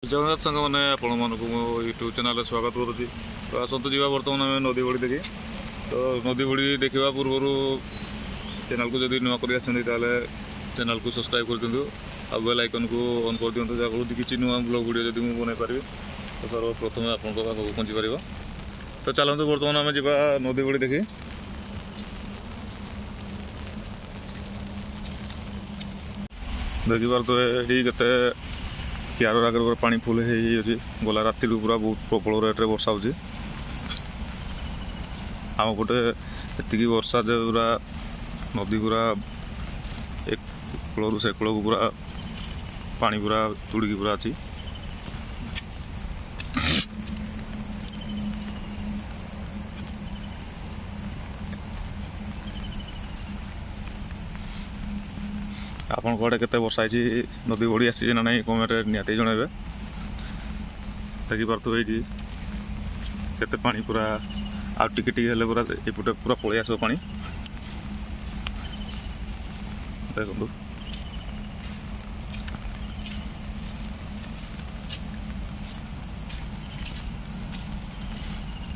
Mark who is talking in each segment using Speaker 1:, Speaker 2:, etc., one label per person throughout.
Speaker 1: जगन्नाथ सांग मैंने आपण मानक यूट्यूब चैनल स्वागत करुँच। तो आसतु जी बर्तमान आम नदी बड़ी देखी। तो नदी बड़ी देखा पूर्वर चैनल को जब नुआ कर चैनल को सब्सक्राइब कर दिंतु आ बेल आइकन को ऑन कर दिंतु जहाँ किसी नुआ ब्लॉग वीडियो जब मुझे बनई पारि तो सर्वप्रथम आपको पहुँची पार। तो चलते बर्तमान आम जा नदी बड़ी देखी। देखिपार तो ये के क्यार आगे पानी फुल हो गला राति पूरा बहुत प्रबल रेट्रे वर्षा हो। आम पटे एति वर्षा जो पूरा नदी पूरा एक कूल से कूल को पूरा पानी पूरा तुड़िकी पूरा अच्छी। आपन कड़े केते वर्षा है नदी बड़ी आसी ना नहीं कमेंट निहाती जनइबे। देखिपार ये केते पानी पूरा आ टिके हेले पूरा एपटे पूरा पलि आस पानी देखो।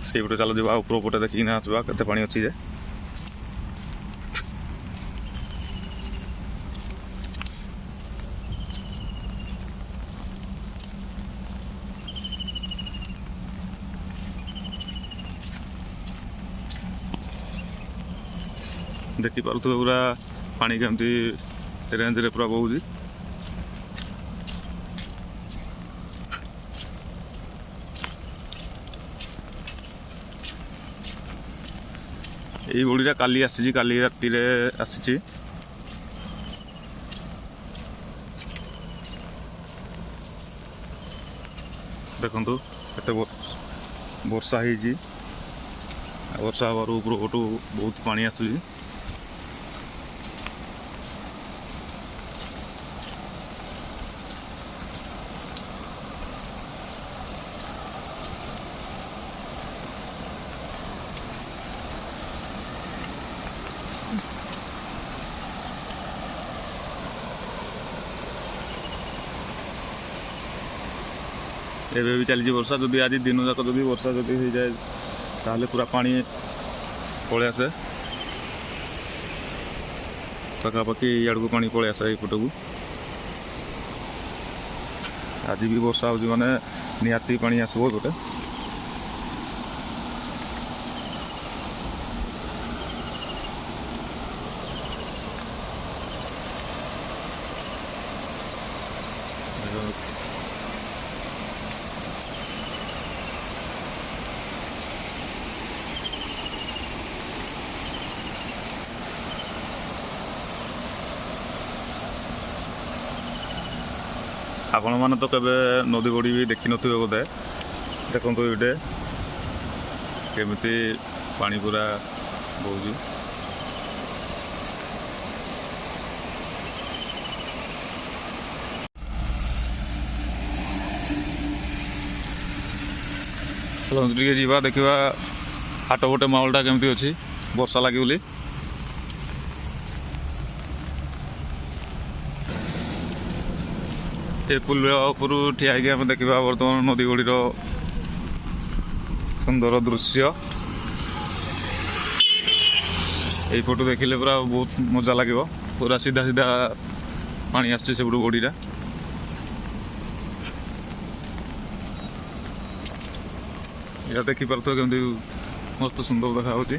Speaker 1: से पटे चलो जा ऊपर पटे देखिए आसवा केते पानी अच्छी जे। देखिपार तो पूरा पानी केमती रेंज रे पूरा बहु। यही बड़ीटा काली आसी काली राति आसी देखु केते वर्षा होती। वर्षा हबार ऊपर पटू बहुत पानी आसूँ। एबे भी चली वर्षा जदि आज दिन जाक जब वर्षा जदि हो जाए ताहले पूरा पानी पलि आसे पखापाखि इड़ को पानी पलि आसे यपट को। आज भी वर्षा हो माने निहाती पानी आसो एपटे। आपण मैंने तो केबे नदी बड़ी भी देखी नथिबे बोधे। देखो ये केमिति पानी पूरा बहु। चलते टे जा देखा हाट पटे माहौलटा केमती अच्छी वर्षा लगी बोली। ये पुल उपर ठिया आम देखा बर्तमान नदी बड़ी सुंदर दृश्य। यही फोटो देखिले पूरा बहुत मजा लगे। पूरा सीधा सीधा पानी आसुची से बड़ीटा। या देखिपार केमती मस्त सुंदर देखा होची।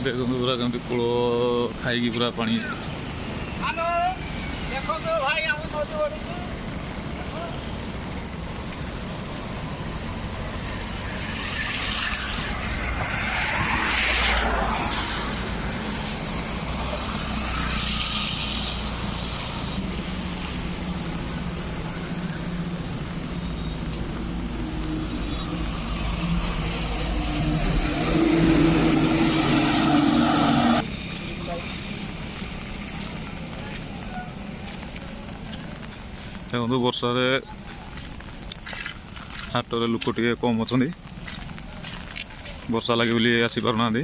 Speaker 1: देखो पूरा कमी कूल खाई पूरा पानी। देखो तो भाई ଦେଖନ୍ତୁ ବର୍ଷାରେ ହାଟରେ ଲୋକ ଟିକେ କମ୍ ଅଛନ୍ତି, ବର୍ଷା ଲାଗି ବୋଲି ଆସିପାରୁନାହାନ୍ତି।